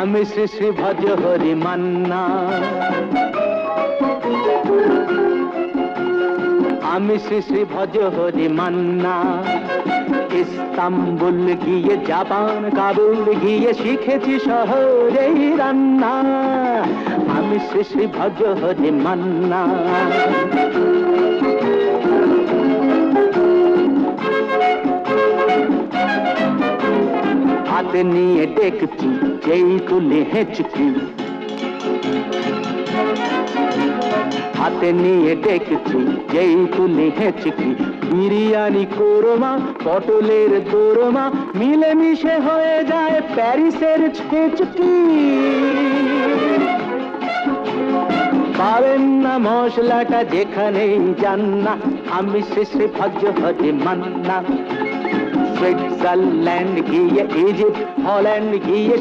আমি শ্রী শ্রী ভজ হরি মান্না, আমি শ্রী শ্রী ভজ হরি মান্না। ইস্তাম্বুল গিয়ে জাপান কাবুল গিয়ে শিখেছি শহরেই রান্না, আমি শ্রী শ্রী ভজ হরি মান্না। হাতে নিয়ে ডেকচি যেই তুলে হেঁচকি, হাতে নিয়ে ডেকচি যেই তুলে হেঁচকি। বিরিয়ানি কোরমা পটলের দোরমা মিলেমিশে হয়ে যায় প্যারিসের ছেচকি। পাবেন না মশলাটা যেখানেই যান না, আমি শ্রী শ্রী ভজ হরি মান্না। সুইজারল্যান্ড গিয়ে ইজিপ্ট হল্যান্ড গিয়ে